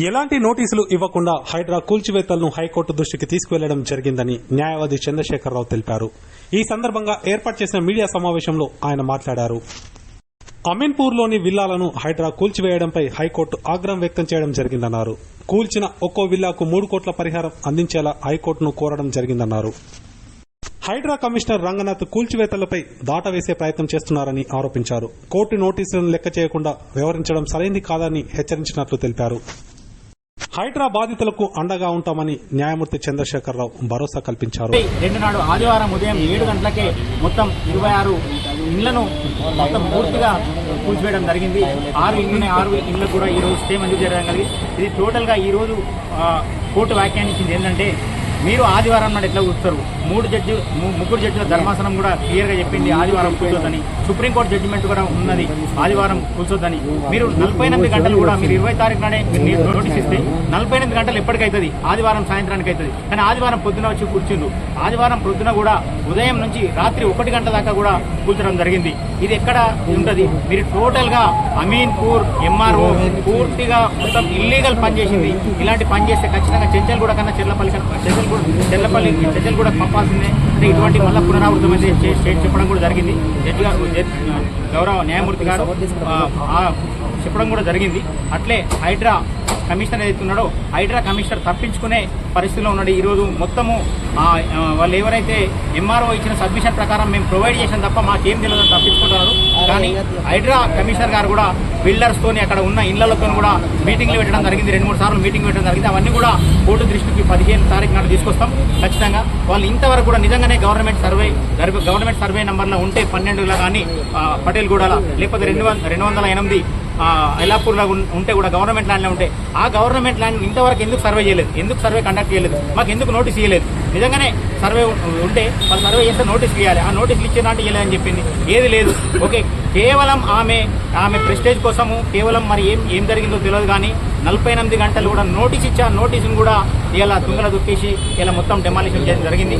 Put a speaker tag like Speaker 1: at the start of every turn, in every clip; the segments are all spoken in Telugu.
Speaker 1: ఎలాంటి నోటీసులు ఇవ్వకుండా హైడ్రా కూల్చివేతలను హైకోర్టు దృష్టికి తీసుకువెళ్లడం జరిగిందని న్యాయవాది చంద్రశేఖరరావు తెలిపారు. ఈ సందర్భంగా ఏర్పాటు చేసిన మీడియా సమావేశంలో ఆయన మాట్లాడారు. అమీన్పూర్లోని విల్లాలను హైడ్రా కూల్చివేయడంపై హైకోర్టు ఆగ్రహం వ్యక్తం చేయడం జరిగిందన్నారు. కూల్చిన ఒక్కో విల్లాకు 3 కోట్ల పరిహారం అందించేలా హైకోర్టును కోరడం జరిగిందన్నారు. హైడ్రా కమిషనర్ రంగనాథ్ కూల్చివేతలపై దాటవేసే ప్రయత్నం చేస్తున్నారని ఆరోపించారు. కోర్టు నోటీసులను లెక్క చేయకుండా వ్యవహరించడం సరైంది కాదని హెచ్చరించినట్లు తెలిపారు. హైడ్రా బాధితులకు అండగా ఉంటామని న్యాయమూర్తి చంద్రశేఖరరావు భరోసా కల్పించారు.
Speaker 2: రెండు నాడు ఆదివారం ఉదయం 7 గంటలకే మొత్తం 26 ఇళ్లను మొత్తం పూర్తిగా కూల్చివేయడం జరిగింది. 6 ఇళ్లకు కూడా ఈ రోజు స్టే మంజూరు చేయడం జరిగింది. ఇది టోటల్ గా ఈ రోజు కోర్టు వ్యాఖ్యానించింది ఏంటంటే, మీరు ఆదివారం నాడు ఎట్లా కూర్చుతారు, 3 జడ్జిల ధర్మాసనం కూడా క్లియర్ గా చెప్పింది ఆదివారం కూర్చోద్దని. సుప్రీంకోర్టు జడ్జిమెంట్ కూడా ఉన్నది ఆదివారం కూర్చోద్దని. మీరు 48 గంటలు కూడా మీరు 20 తారీఖు నాడే మీరు నోటీస్ ఇస్తే 48 గంటలు ఎప్పటికైతుంది, ఆదివారం సాయంత్రానికి అవుతుంది. కానీ ఆదివారం పొద్దున వచ్చి కూర్చుండ్రు. ఆదివారం పొద్దున కూడా ఉదయం నుంచి రాత్రి 1 గంట దాకా కూడా కూర్చోడం జరిగింది. ఇది ఎక్కడ ఉంటుంది? మీరు టోటల్ గా అమీన్పూర్ ఎంఆర్ఓ పూర్తిగా మొత్తం ఇల్లీగల్ పని చేసింది. ఇలాంటి పని చేస్తే ఖచ్చితంగా చెంచల్గూడ కన్నా చెర్లపల్లి కూడా పంపాల్సిందే. అంటే ఇటువంటి మళ్ళా పునరావృతమైతే చెప్పడం కూడా జరిగింది. జడ్జి గారు, గౌరవ న్యాయమూర్తి గారు చెప్పడం కూడా జరిగింది. అట్లే హైడ్రా కమిషనర్ ఏదైతే ఉన్నాడో, హైడ్రా కమిషనర్ తప్పించుకునే పరిస్థితిలో ఉన్నాడు. ఈ రోజు మొత్తము వాళ్ళు ఎవరైతే ఎంఆర్ఓ ఇచ్చిన సబ్మిషన్ ప్రకారం మేము ప్రొవైడ్ చేసిన తప్ప మాకేం తెలియదని తప్పించుకుంటున్నారు. కానీ హైడ్రా కమిషనర్ గారు కూడా బిల్డర్స్ తోని అక్కడ ఉన్న ఇళ్లతో కూడా మీటింగ్లు పెట్టడం జరిగింది. 2-3 సార్లు మీటింగ్ పెట్టడం జరిగింది. అవన్నీ కూడా కోర్టు దృష్టికి 15 తారీఖు నాడు తీసుకొస్తాం ఖచ్చితంగా. వాళ్ళు ఇంతవరకు కూడా నిజంగానే గవర్నమెంట్ సర్వే నంబర్లో ఉంటే 12 కానీ పటేల్గూడలో, లేకపోతే 208 ఐలాపూర్లో ఉంటే కూడా గవర్నమెంట్ ల్యాండ్లో ఉంటే ఆ గవర్నమెంట్ ల్యాండ్ ఇంతవరకు ఎందుకు సర్వే చేయలేదు, ఎందుకు సర్వే కండక్ట్ చేయలేదు, మాకు ఎందుకు నోటీస్ ఇవ్వలేదు? నిజంగానే సర్వే ఉంటే వాళ్ళు సర్వే చేస్తే నోటీసులు ఇవ్వాలి. ఆ నోటీసులు ఇచ్చేలాంటి ఇవ్వలేదని చెప్పింది. ఏది లేదు. ఓకే, కేవలం ఆమె ప్రెస్టేజ్ కోసము కేవలం మరి ఏం జరిగిందో తెలియదు. కానీ 48 గంటలు కూడా నోటీస్ ఇచ్చా, నోటీసును కూడా ఇలా తుంగల దుక్కేసి ఇలా మొత్తం డెమాలిషన్ చేయడం జరిగింది.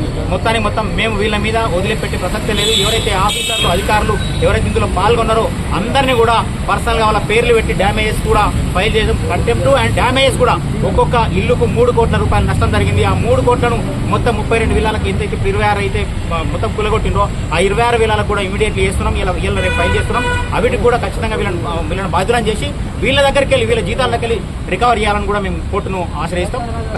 Speaker 2: మొత్తం మేము వీళ్ళ మీద వదిలిపెట్టే ప్రసక్తే లేదు. ఎవరైతే ఆఫీసర్లు, అధికారులు ఎవరైతే ఇందులో పాల్గొన్నారో అందరినీ కూడా పర్సనల్ గా వాళ్ళ పేర్లు పెట్టి డ్యామేజెస్ కూడా ఫైల్ చేసాం. కంటెంప్ట్ అండ్ డ్యామేజెస్ కూడా ఒక్కొక్క ఇల్లుకు 3 కోట్ల రూపాయల నష్టం జరిగింది. ఆ 3 కోట్లను మొత్తం 32 విల్లాలకు ఎంతైతే 26 అయితే మొత్తం కులగొట్టిండ్రో ఆ 26 విల్లాలకు కూడా ఇమీడియట్లీ చేస్తున్నాం. ఇలా రేపు ఫైల్ చేస్తున్నాం. అవిటికి కూడా ఖచ్చితంగా వీళ్ళని బాధ్యులను చేసి వీళ్ళ దగ్గరికి వెళ్ళి వీళ్ళ జీతాల దగ్గరికి రికవర్ చేయాలని కూడా మేము కోర్టును ఆశ్రయిస్తాం.